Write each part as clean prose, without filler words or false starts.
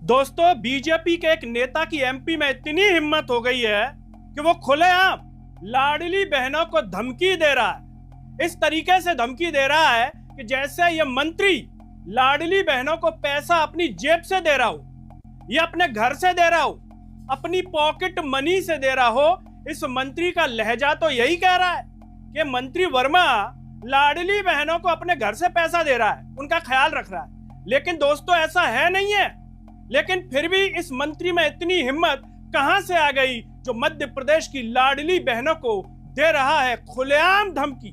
दोस्तों, बीजेपी के एक नेता की एमपी में इतनी हिम्मत हो गई है कि वो खुलेआम लाडली बहनों को धमकी दे रहा है। इस तरीके से धमकी दे रहा है कि जैसे ये मंत्री लाडली बहनों को पैसा अपनी जेब से दे रहा हो या अपने घर से दे रहा हो, अपनी पॉकेट मनी से दे रहा हो। इस मंत्री का लहजा तो यही कह रहा है कि मंत्री वर्मा लाडली बहनों को अपने घर से पैसा दे रहा है, उनका ख्याल रख रहा है। लेकिन दोस्तों, ऐसा है नहीं है। लेकिन फिर भी इस मंत्री में इतनी हिम्मत कहां से आ गई जो मध्य प्रदेश की लाडली बहनों को दे रहा है खुलेआम धमकी।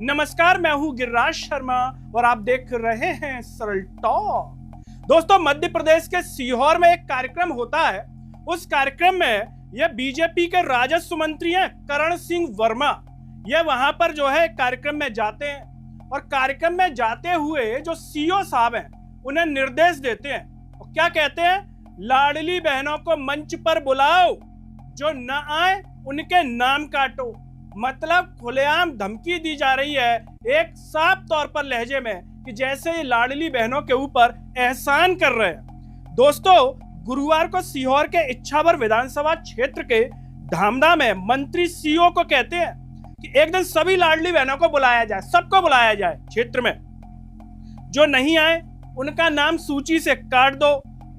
नमस्कार, मैं हूं गिरिराज शर्मा और आप देख रहे हैं सरल टॉक। दोस्तों, मध्य प्रदेश के सीहोर में एक कार्यक्रम होता है। उस कार्यक्रम में यह बीजेपी के राजस्व मंत्री हैं करण सिंह वर्मा। ये वहां पर जो है कार्यक्रम में जाते हैं और कार्यक्रम में जाते हुए जो सीओ साहब हैं उन्हें निर्देश देते हैं। और क्या कहते हैं? लाडली बहनों को मंच पर बुलाओ, जो न आए उनके नाम काटो। मतलब खुलेआम धमकी दी जा रही है एक साफ तौर पर लहजे में कि जैसे ये लाडली बहनों के ऊपर एहसान कर रहे हैं। दोस्तों, गुरुवार को सीहोर के इच्छावर विधानसभा क्षेत्र के धामदा में मंत्री सीओ को कहते हैं कि एक दिन सभी लाडली बहनों को बुलाया जाए, सबको बुलाया जाए क्षेत्र में। जो नहीं आए उनका नाम सूची से काट दो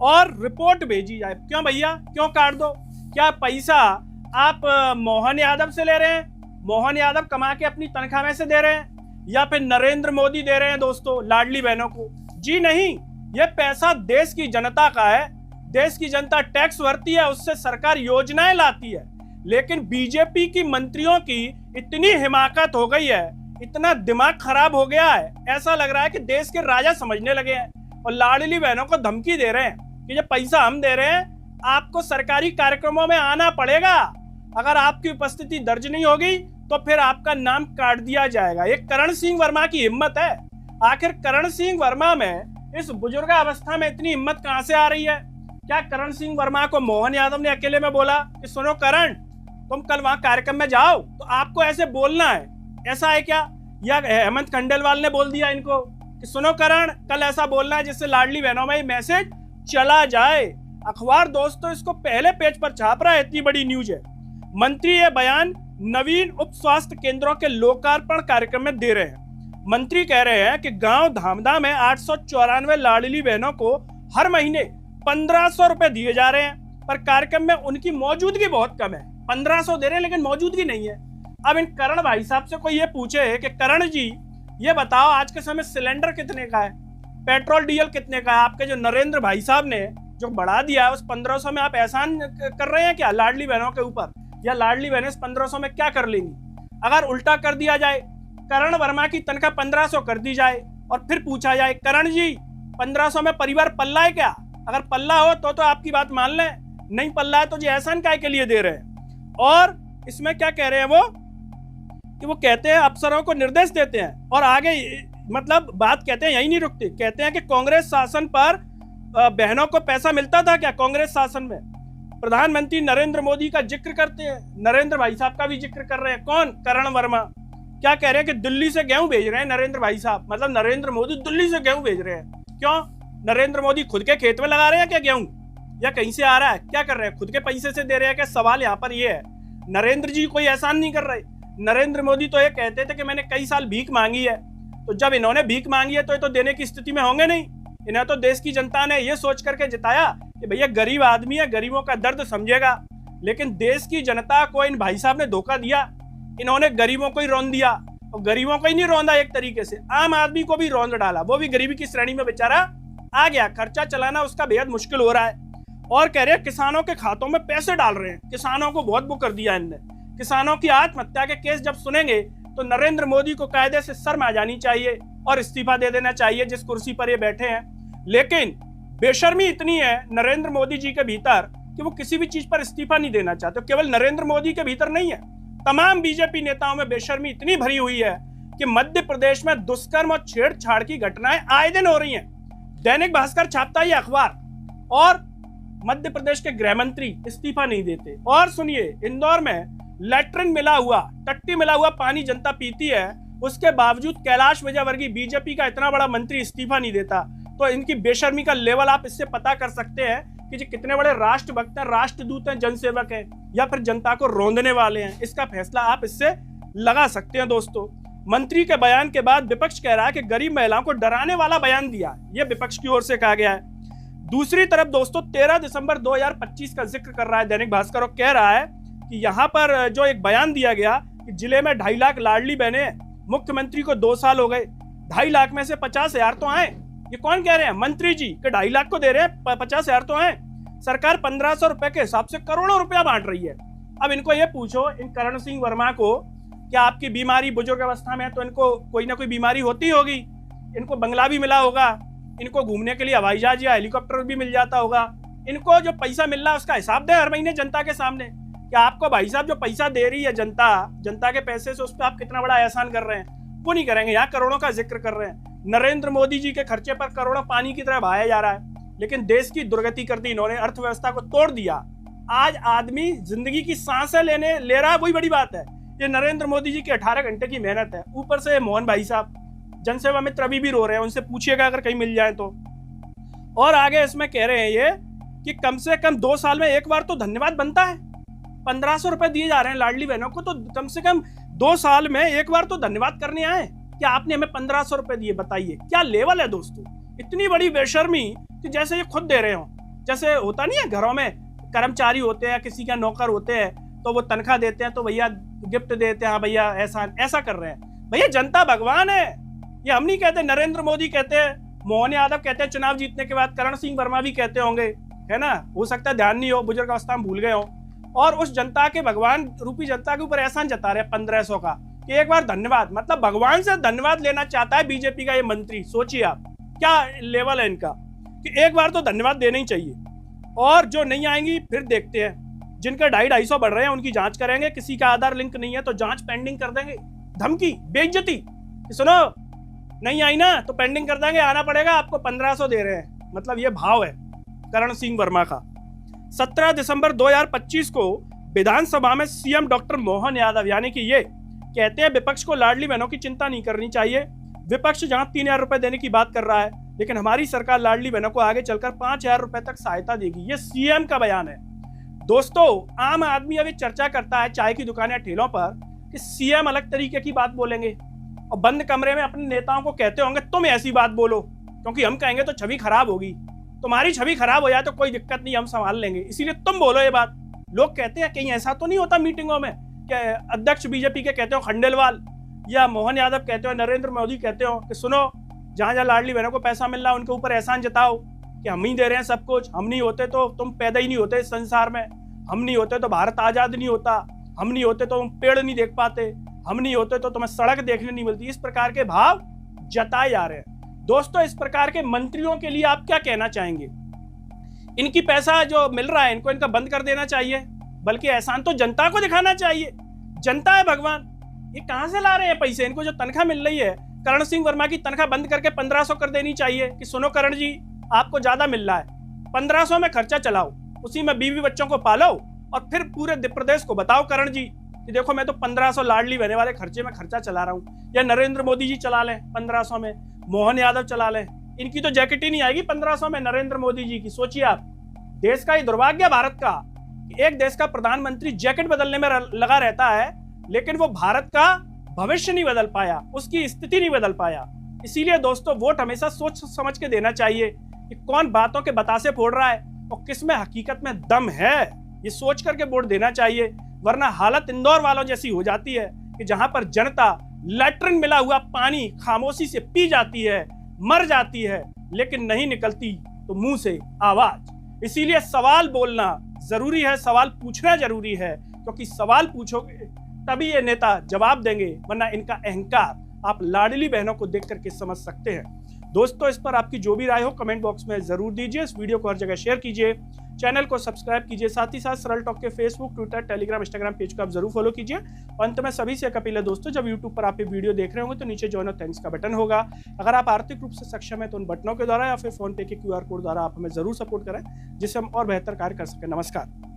और रिपोर्ट भेजी जाए। क्यों भैया, क्यों काट दो? क्या पैसा आप मोहन यादव से ले रहे हैं? मोहन यादव कमा के अपनी तनख्वाह में से दे रहे हैं या फिर नरेंद्र मोदी दे रहे हैं दोस्तों लाडली बहनों को? जी नहीं, यह पैसा देश की जनता का है। देश की जनता टैक्स भरती है, उससे सरकार योजनाएं लाती है। लेकिन बीजेपी की मंत्रियों की इतनी हिमाकत हो गई है, इतना दिमाग खराब हो गया है, ऐसा लग रहा है कि देश के राजा समझने लगे हैं और लाडली बहनों को धमकी दे रहे हैं कि ये पैसा हम दे रहे हैं, आपको सरकारी कार्यक्रमों में आना पड़ेगा। अगर आपकी उपस्थिति दर्ज नहीं होगी तो फिर आपका नाम काट दिया जाएगा। ये करण सिंह वर्मा की हिम्मत है। आखिर करण सिंह वर्मा में इस बुजुर्गावस्था में इतनी हिम्मत कहां से आ रही है? क्या करण सिंह वर्मा को मोहन यादव ने अकेले में बोला कि सुनो करण, तुम कल वहां कार्यक्रम में जाओ तो आपको ऐसे बोलना है? ऐसा है क्या? या हेमंत खंडेलवाल ने बोल दिया इनको कि सुनो करण, कल ऐसा बोलना है जिससे लाडली बहनों में मैसेज चला जाए? अखबार दोस्तों इसको पहले पेज पर छाप रहा है, इतनी बड़ी न्यूज है। मंत्री ये बयान नवीन उप स्वास्थ्य केंद्रों के लोकार्पण कार्यक्रम में दे रहे हैं। मंत्री कह रहे हैं कि गांव धामदा में 894 लाडली बहनों को हर महीने 1500 रुपए दिए जा रहे हैं, पर कार्यक्रम में उनकी मौजूदगी बहुत कम है। 1500 दे रहे हैं लेकिन मौजूदगी नहीं है। अब इन करण भाई साहब से कोई ये पूछे कि करण जी ये बताओ आज के समय सिलेंडर कितने का है, पेट्रोल डीजल कितने का है? आपके जो नरेंद्र भाई साहब ने जो बढ़ा दिया है उस 1500 में आप एहसान कर रहे हैं क्या लाडली बहनों के ऊपर? या लाडली बहनें 1500 में क्या कर लेंगी? अगर उल्टा कर दिया जाए, करण वर्मा की तनख्वाह 1500 कर दी जाए और फिर पूछा जाए करण जी 1500 में परिवार पल्ला है क्या? अगर पल्ला हो तो आपकी बात मान लें, नहीं पल्ला है तो जी एहसान काय के लिए दे रहे हैं? और इसमें क्या कह रहे हैं वो कि वो कहते हैं अफसरों को निर्देश देते हैं और आगे मतलब बात कहते हैं यही नहीं रुकती। कहते हैं कि कांग्रेस शासन पर बहनों को पैसा मिलता था क्या? कांग्रेस शासन में प्रधानमंत्री नरेंद्र मोदी का जिक्र करते हैं, नरेंद्र भाई साहब का भी जिक्र कर रहे हैं। कौन? करण वर्मा। क्या कह रहे हैं कि दिल्ली से गेहूं भेज रहे हैं नरेंद्र भाई साहब, मतलब नरेंद्र मोदी दिल्ली से गेहूं भेज रहे हैं। क्यों? नरेंद्र मोदी खुद के खेत में लगा रहे हैं क्या गेहूं, या कहीं से आ रहा है? क्या कर रहे हैं? खुद के पैसे से दे रहे हैं क्या? सवाल यहाँ पर ये है। नरेंद्र जी कोई एहसान नहीं कर रहे। नरेंद्र मोदी तो ये कहते थे कि मैंने कई साल भीख मांगी है, तो जब इन्होंने भीख मांगी है तो ये तो देने की स्थिति में होंगे नहीं। इन्हें तो देश की जनता ने ये सोच करके जिताया कि भैया गरीब आदमी है, गरीबों का दर्द समझेगा। लेकिन देश की जनता को इन भाई साहब ने धोखा दिया। इन्होंने गरीबों को ही रौंद दिया, और गरीबों को ही नहीं रौंदा, एक तरीके से आम आदमी को भी रौंद डाला। वो भी गरीबी की श्रेणी में बेचारा आ गया, खर्चा चलाना उसका बेहद मुश्किल हो रहा है। और कह रहे हैं किसानों के खातों में पैसे डाल रहे हैं। किसानों को बहुत वो कर दिया इनने। किसानों की आत्महत्या के केस जब सुनेंगे तो नरेंद्र मोदी को कायदे से शर्म आ जानी चाहिए और इस्तीफा दे देना चाहिए जिस कुर्सी पर ये बैठे हैं। लेकिन बेशर्मी इतनी है नरेंद्र मोदी जी के भीतर कि वो किसी भी चीज पर इस्तीफा नहीं देना चाहते। केवल नरेंद्र मोदी के भीतर नहीं है, तमाम बीजेपी नेताओं में बेशर्मी इतनी भरी हुई है कि मध्य प्रदेश में दुष्कर्म और छेड़छाड़ की घटनाएं आए दिन हो रही हैं। दैनिक भास्कर छापता है अखबार, और मध्य प्रदेश के गृह मंत्री इस्तीफा नहीं देते। और सुनिए, इंदौर में लैट्रिन मिला हुआ, टट्टी मिला हुआ पानी जनता पीती है, उसके बावजूद कैलाश विजयवर्गीय बीजेपी का इतना बड़ा मंत्री इस्तीफा नहीं देता। तो इनकी बेशर्मी का लेवल आप इससे पता कर सकते हैं कि जी कितने बड़े राष्ट्रभक्त हैं, राष्ट्रदूत हैं, जनसेवक हैं, या फिर जनता को रौंदने वाले हैं। इसका फैसला आप इससे लगा सकते हैं। दोस्तों, मंत्री के बयान के बाद विपक्ष कह रहा है कि गरीब महिलाओं को डराने वाला बयान दिया, यह विपक्ष की ओर से कहा गया है। दूसरी तरफ दोस्तों 13 दिसंबर 2025 का जिक्र कर रहा है दैनिक भास्कर और कह रहा है कि यहाँ पर जो एक बयान दिया गया कि जिले में 2.5 लाख लाडली बहनें, मुख्यमंत्री को 2 साल हो गए, 2.5 लाख में से 50,000 तो आए। ये कौन कह रहे हैं? मंत्री जी कि 2.5 लाख को दे रहे हैं, 50,000 तो आए। सरकार 1500 रुपए के हिसाब से करोड़ों रुपया बांट रही है। अब इनको ये पूछो, इन करण सिंह वर्मा को, क्या आपकी बीमारी बुजुर्ग अवस्था में है तो इनको कोई ना कोई बीमारी होती होगी, इनको बंगला भी मिला होगा, इनको घूमने के लिए हवाई जहाज या हेलीकॉप्टर भी मिल जाता होगा, इनको जो पैसा मिल रहा है उसका हिसाब दे हर महीने जनता के सामने। क्या आपको भाई साहब जो पैसा दे रही है जनता के पैसे से, उस पर आप कितना बड़ा एहसान कर रहे हैं? वो नहीं करेंगे। यहाँ करोड़ों का जिक्र कर रहे हैं। नरेंद्र मोदी जी के खर्चे पर करोड़ों पानी की तरह बहाया जा रहा है, लेकिन देश की दुर्गति कर दी इन्होंने, अर्थव्यवस्था को तोड़ दिया। आज आदमी जिंदगी की सांसें ले रहा है, वही बड़ी बात है। ये नरेंद्र मोदी जी की 18 घंटे की मेहनत है। ऊपर से मोहन भाई साहब जनसेवा मित्र अभी भी रो रहे हैं, उनसे पूछिएगा अगर कहीं मिल जाए तो। और आगे इसमें कह रहे हैं ये कि कम से कम 2 साल में एक बार तो धन्यवाद बनता है। 1500 रुपए दिए जा रहे हैं लाडली बहनों को, तो कम से कम 2 साल में एक बार तो धन्यवाद करने आए। क्या आपने हमें 1500 रुपए दिए? बताइए क्या लेवल है दोस्तों। इतनी बड़ी बेशर्मी कि जैसे ये खुद दे रहे हो। जैसे होता नहीं है घरों में कर्मचारी होते हैं, किसी का नौकर होते हैं, तो वो तनख्वाह देते हैं तो भैया गिफ्ट देते हैं, हाँ भैया ऐसा कर रहे हैं। भैया जनता भगवान है, ये हम नहीं कहते, नरेंद्र मोदी कहते हैं, मोहन यादव कहते हैं चुनाव जीतने के बाद, करण सिंह वर्मा भी कहते होंगे, है ना। हो सकता है ध्यान नहीं हो, बुजुर्ग अवस्था में भूल गए हो। और उस जनता के, भगवान रूपी जनता के ऊपर एहसान जता रहे 1500 का कि एक बार धन्यवाद, मतलब भगवान से धन्यवाद लेना चाहता है बीजेपी का ये मंत्री। सोचिए आप क्या लेवल है इनका कि एक बार तो धन्यवाद देना ही चाहिए। और जो नहीं आएंगी फिर देखते हैं, जिनके 250 बढ़ रहे हैं उनकी जांच करेंगे, किसी का आधार लिंक नहीं है तो जांच पेंडिंग कर देंगे। धमकी, बेइज्जती, सुनो नहीं आई ना तो पेंडिंग कर देंगे, आना पड़ेगा आपको, 1500 दे रहे हैं। मतलब ये भाव है करण सिंह वर्मा का। 17 दिसंबर 2025 को विधानसभा में सीएम डॉक्टर मोहन यादव यानी कि ये कहते हैं विपक्ष को लाडली बहनों की चिंता नहीं करनी चाहिए। विपक्ष जहां 3000 रुपए देने की बात कर रहा है, लेकिन हमारी सरकार लाडली बहनों को आगे चलकर 5000 रुपए तक सहायता देगी। ये सीएम का बयान है। दोस्तों, आम आदमी अभी चर्चा करता है चाय की दुकान या ठेलों पर कि सीएम अलग तरीके की बात बोलेंगे और बंद कमरे में अपने नेताओं को कहते होंगे तुम ऐसी बात बोलो, क्योंकि हम कहेंगे तो छवि खराब होगी। तुम्हारी छवि खराब हो जाए तो कोई दिक्कत नहीं, हम संभाल लेंगे, इसीलिए तुम बोलो ये बात। लोग कहते हैं कहीं ऐसा तो नहीं होता मीटिंगों में कि अध्यक्ष बीजेपी के कहते हो खंडेलवाल या मोहन यादव कहते हो, नरेंद्र मोदी कहते हो कि सुनो जहां जहां लाडली बहनों को पैसा मिल रहा है उनके ऊपर एहसान जताओ कि हम ही दे रहे हैं सब कुछ, हम नहीं होते तो तुम पैदा ही नहीं होते इस संसार में, हम नहीं होते तो भारत आजाद नहीं होता, हम नहीं होते तो तुम पेड़ नहीं देख पाते, हम नहीं होते तो तुम्हें सड़क देखने नहीं मिलती। इस प्रकार के भाव जताए जा रहे हैं। दोस्तों, इस प्रकार के मंत्रियों के लिए आप क्या कहना चाहेंगे? इनकी पैसा जो मिल रहा है इनका बंद कर देना चाहिए, बल्कि एहसान तो जनता को दिखाना चाहिए। जनता है भगवान, ये कहां से ला रहे हैं पैसे? इनको जो तनख्वाह मिल रही है, करण सिंह वर्मा की तनख्वाह बंद करके 1500 कर देनी चाहिए कि सुनो करण जी आपको ज्यादा मिल रहा है, 1500 में खर्चा चलाओ, उसी में बीवी बच्चों को पालो और फिर पूरे प्रदेश को बताओ करण जी कि देखो मैं तो 1500 लाडली बहने वाले खर्चे में खर्चा चला रहा हूँ। या नरेंद्र मोदी जी चला लें 1500 में, मोहन यादव चला लें, इनकी तो जैकेट ही नहीं आएगी 1500 में नरेंद्र मोदी जी की। सोचिए आप, देश का ये दुर्भाग्य भारत का, एक देश का प्रधानमंत्री जैकेट बदलने में लगा रहता है, लेकिन वो भारत का भविष्य नहीं बदल पाया, उसकी स्थिति नहीं बदल पाया। इसीलिए दोस्तों, वोट हमेशा सोच समझ के देना चाहिए कि कौन बातों के बतासे फोड़ रहा है और किस में हकीकत में दम है, ये सोच करके वोट देना चाहिए। वरना हालत इंदौर वालों जैसी हो जाती है कि जहां पर जनता लैट्रिन मिला हुआ पानी खामोशी से पी जाती है, मर जाती है, लेकिन नहीं निकलती तो मुंह से आवाज। इसीलिए सवाल बोलना जरूरी है, सवाल पूछना जरूरी है, क्योंकि सवाल पूछोगे तभी ये नेता जवाब देंगे, वरना इनका अहंकार आप लाडली बहनों को देख करके समझ सकते हैं। दोस्तों, इस पर आपकी जो भी राय हो कमेंट बॉक्स में जरूर दीजिए। इस वीडियो को हर जगह शेयर कीजिए, चैनल को सब्सक्राइब कीजिए, साथ ही साथ सरल टॉक के Facebook, Twitter, Telegram, Instagram page को आप जरूर फॉलो कीजिए। अंत में सभी से एक अपील है दोस्तों, जब यूट्यूब पर आप ये वीडियो देख रहे होंगे तो नीचे जॉइन और थैंक्स का बटन होगा। अगर आप आर्थिक रूप से सक्षम है तो उन बटनों के द्वारा या फिर फोन पे के QR कोड द्वारा आप हमें जरूर सपोर्ट करें, जिससे हम और बेहतर कार्य कर सकें। नमस्कार।